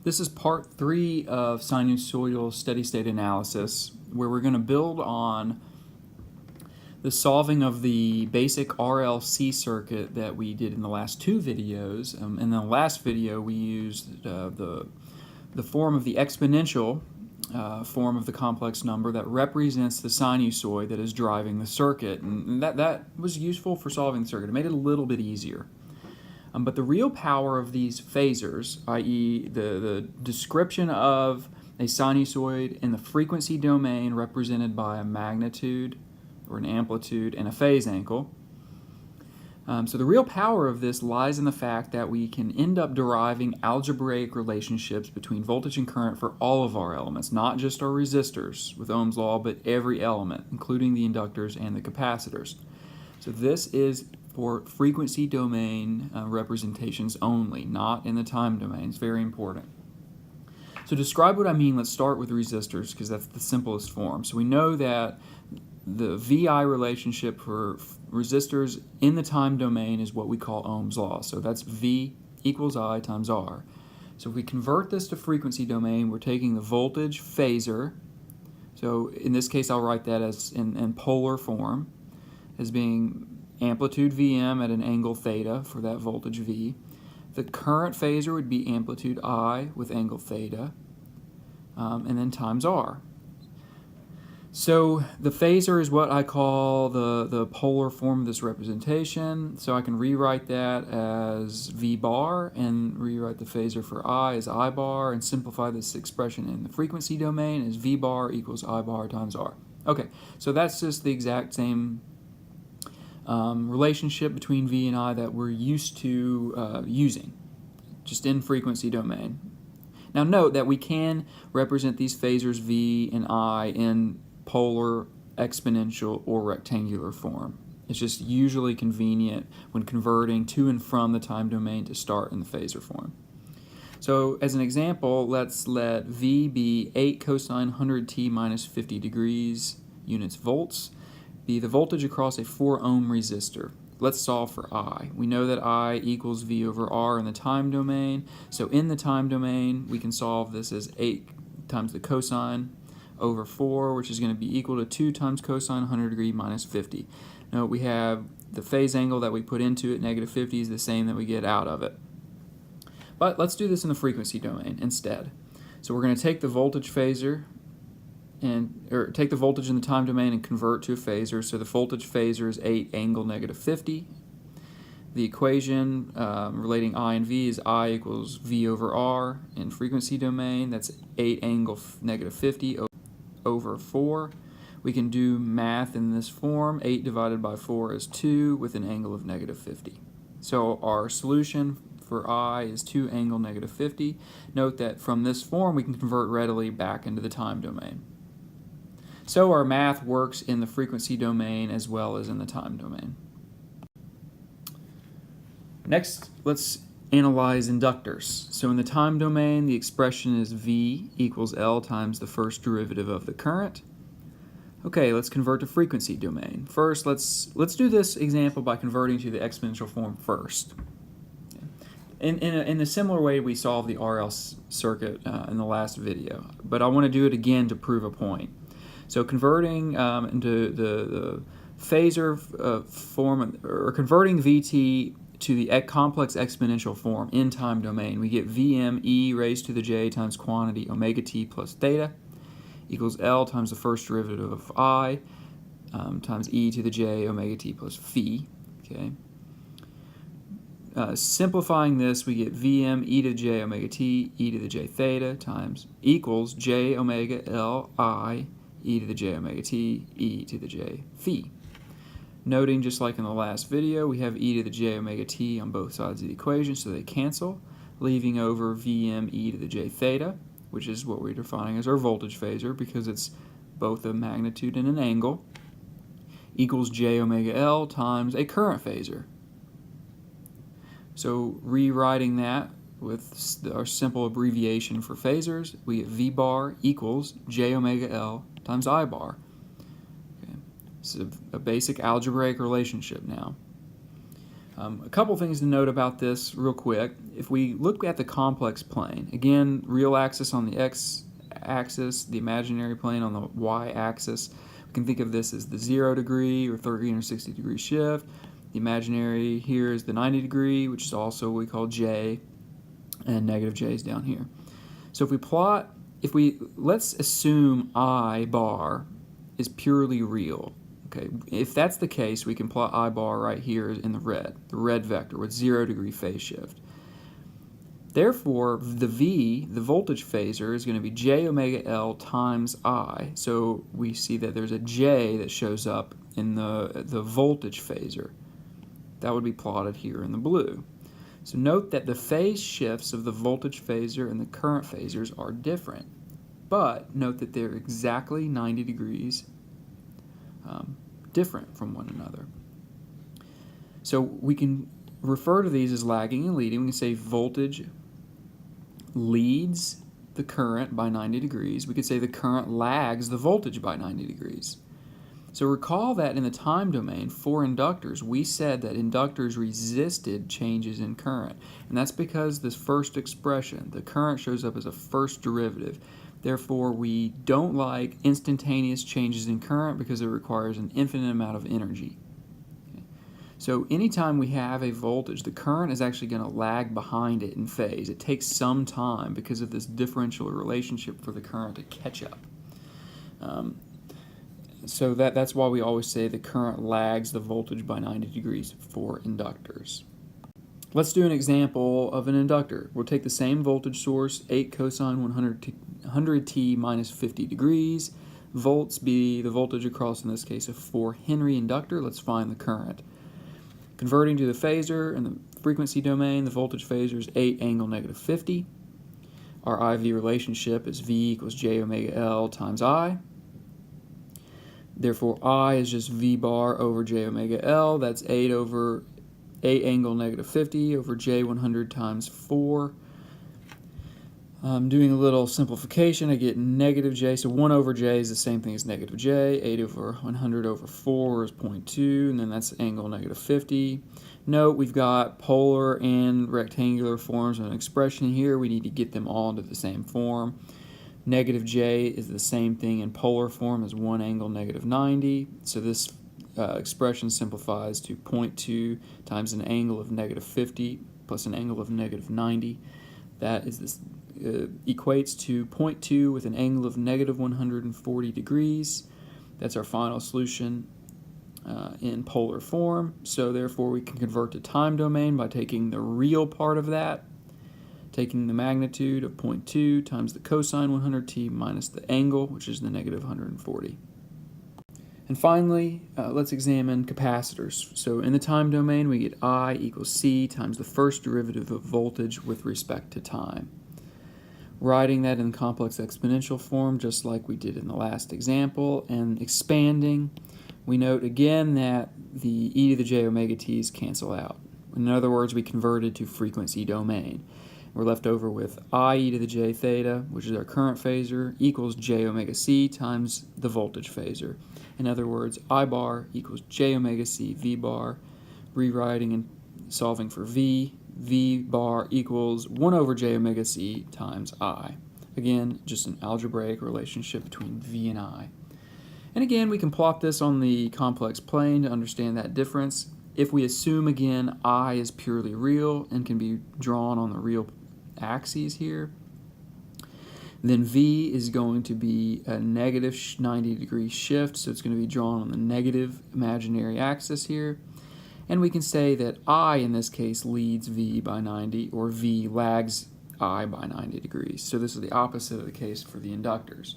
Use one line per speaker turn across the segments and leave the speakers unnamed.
This is part 3 of sinusoidal steady-state analysis, where we're going to build on the solving of the basic RLC circuit that we did in the last two videos. In the last video, we used the form of the exponential form of the complex number that represents the sinusoid that is driving the circuit, and that was useful for solving the circuit. It made it a little bit easier. But the real power of these phasors, i.e. the description of a sinusoid in the frequency domain represented by a magnitude or an amplitude and a phase angle. So the real power of this lies in the fact that we can end up deriving algebraic relationships between voltage and current for all of our elements, not just our resistors with Ohm's law, but every element, including the inductors and the capacitors. So this is for frequency domain representations only, not in the time domain. It's very important. So to describe what I mean, let's start with resistors because that's the simplest form. So we know that the VI relationship for resistors in the time domain is what we call Ohm's law. So that's V equals I times R. So if we convert this to frequency domain, we're taking the voltage phasor. So in this case, I'll write that as in polar form as being amplitude Vm at an angle theta for that voltage V. The current phasor would be amplitude I with angle theta, and then times R. So the phasor is what I call the polar form of this representation. So I can rewrite that as V bar and rewrite the phasor for I as I bar and simplify this expression in the frequency domain as V bar equals I bar times R. Okay, so that's just the exact same relationship between V and I that we're used to using, just in frequency domain. Now note that we can represent these phasors V and I in polar, exponential, or rectangular form. It's just usually convenient when converting to and from the time domain to start in the phasor form. So as an example, let's let V be 8 cosine 100t minus 50 degrees units volts, be the voltage across a 4 ohm resistor. Let's solve for I. We know that I equals V over R in the time domain. So in the time domain, we can solve this as 8 times the cosine over 4, which is going to be equal to 2 times cosine 100 degree minus 50. Now we have the phase angle that we put into it, negative 50, is the same that we get out of it. But let's do this in the frequency domain instead. So we're going to take the voltage phasor or take the voltage in the time domain and convert to a phasor. So the voltage phasor is 8 angle negative 50. The equation relating I and V is I equals V over R in frequency domain. That's 8 angle negative 50 over 4. We can do math in this form. 8 divided by 4 is 2 with an angle of negative 50. So our solution for I is 2 angle negative 50. Note that from this form we can convert readily back into the time domain. So our math works in the frequency domain as well as in the time domain. Next, let's analyze inductors. So in the time domain, the expression is V equals L times the first derivative of the current. Okay, let's convert to frequency domain. First, let's do this example by converting to the exponential form first. In a similar way we solved the RL circuit in the last video, but I want to do it again to prove a point. So converting into the phasor form, or converting Vt to the complex exponential form in time domain, we get Vm e raised to the j times quantity omega t plus theta equals L times the first derivative of I times e to the j omega t plus phi. Okay. Simplifying this, we get Vm e to the j omega t e to the j theta times equals j omega L I e to the j omega t e to the j phi. Noting, just like in the last video, we have e to the j omega t on both sides of the equation, so they cancel, leaving over Vm e to the j theta, which is what we're defining as our voltage phasor because it's both a magnitude and an angle, equals j omega L times a current phasor. So rewriting that with our simple abbreviation for phasors, we get V bar equals j omega L times I bar. Okay. This is a basic algebraic relationship now. A couple things to note about this real quick. If we look at the complex plane, again, real axis on the x-axis, the imaginary plane on the y-axis, we can think of this as the 0 degree or 360 degree shift. The imaginary here is the 90 degree, which is also what we call j, and negative j is down here. So if we plot, let's assume I bar is purely real. Okay, if that's the case, we can plot I bar right here in the red vector with 0 degree phase shift. Therefore, the V, the voltage phasor, is going to be j omega L times I. So we see that there's a j that shows up in the voltage phasor. That would be plotted here in the blue. So note that the phase shifts of the voltage phasor and the current phasors are different, but note that they're exactly 90 degrees different from one another. So we can refer to these as lagging and leading. We can say voltage leads the current by 90 degrees. We could say the current lags the voltage by 90 degrees. So recall that in the time domain for inductors, we said that inductors resisted changes in current. And that's because this first expression, the current, shows up as a first derivative. Therefore, we don't like instantaneous changes in current because it requires an infinite amount of energy. Okay. So anytime we have a voltage, the current is actually going to lag behind it in phase. It takes some time because of this differential relationship for the current to catch up. So that's why we always say the current lags the voltage by 90 degrees for inductors. Let's do an example of an inductor. We'll take the same voltage source, 8 cosine 100t minus 50 degrees. Volts be the voltage across, in this case, a 4 Henry inductor. Let's find the current. Converting to the phasor in the frequency domain, the voltage phasor is 8 angle negative 50. Our IV relationship is V equals j omega L times I. Therefore, I is just V bar over j omega L. That's 8 angle negative 50 over j 100 times 4. Doing a little simplification, I get negative j. So 1 over j is the same thing as negative j. 8 over 100 over 4 is 0.2, and then that's angle negative 50. Note we've got polar and rectangular forms of an expression here. We need to get them all into the same form. Negative j is the same thing in polar form as 1 angle negative 90. So this expression simplifies to 0.2 times an angle of negative 50 plus an angle of negative 90. That is this equates to 0.2 with an angle of negative 140 degrees. That's our final solution in polar form. So therefore we can convert to time domain by taking the real part of that, taking the magnitude of 0.2 times the cosine 100t minus the angle, which is the negative 140. And finally, let's examine capacitors. So in the time domain, we get I equals C times the first derivative of voltage with respect to time. Writing that in complex exponential form, just like we did in the last example, and expanding, we note again that the e to the j omega t's cancel out. In other words, we converted to frequency domain. We're left over with I e to the j theta, which is our current phasor, equals j omega c times the voltage phasor. In other words, I bar equals j omega c v bar. Rewriting and solving for v bar equals 1 over j omega c times I. Again, just an algebraic relationship between v and I. And again, we can plot this on the complex plane to understand that difference. If we assume, again, I is purely real and can be drawn on the real axes here, then V is going to be a negative 90 degree shift, so it's going to be drawn on the negative imaginary axis here. And we can say that I, in this case, leads V by 90, or V lags I by 90 degrees. So this is the opposite of the case for the inductors.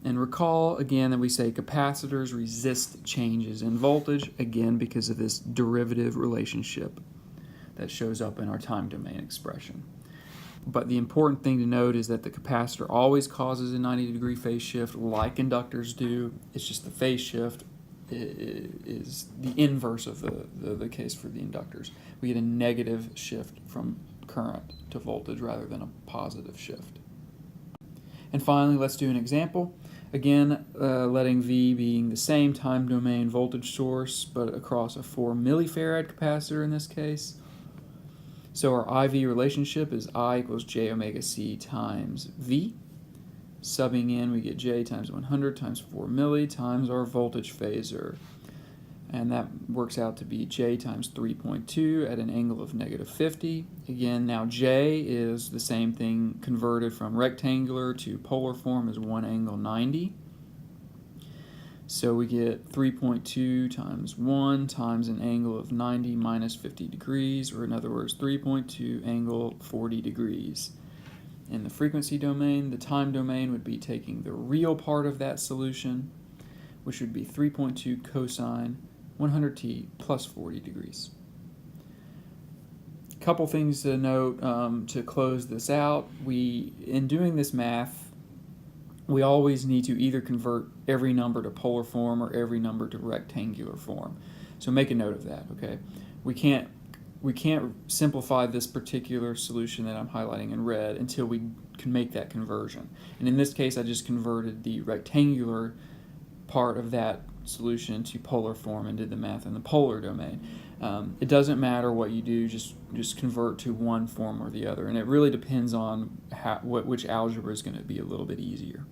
And recall, again, that we say capacitors resist changes in voltage, again, because of this derivative relationship that shows up in our time domain expression. But the important thing to note is that the capacitor always causes a 90 degree phase shift like inductors do. It's just the phase shift is the inverse of the case for the inductors. We get a negative shift from current to voltage rather than a positive shift. And finally, let's do an example. Again, letting V being the same time domain voltage source, but across a 4 millifarad capacitor in this case. So our IV relationship is I equals J omega C times V. Subbing in, we get J times 100 times 4 milli times our voltage phasor. And that works out to be J times 3.2 at an angle of negative 50. Again, now J is the same thing converted from rectangular to polar form as 1 angle 90. So we get 3.2 times 1 times an angle of 90 minus 50 degrees, or in other words, 3.2 angle 40 degrees. In the frequency domain, the time domain would be taking the real part of that solution, which would be 3.2 cosine 100t plus 40 degrees. A couple things to note to close this out. In doing this math, we always need to either convert every number to polar form or every number to rectangular form. So make a note of that, okay? We can't simplify this particular solution that I'm highlighting in red until we can make that conversion. And in this case, I just converted the rectangular part of that solution to polar form and did the math in the polar domain. It doesn't matter what you do, just convert to one form or the other, and it really depends on which algebra is going to be a little bit easier.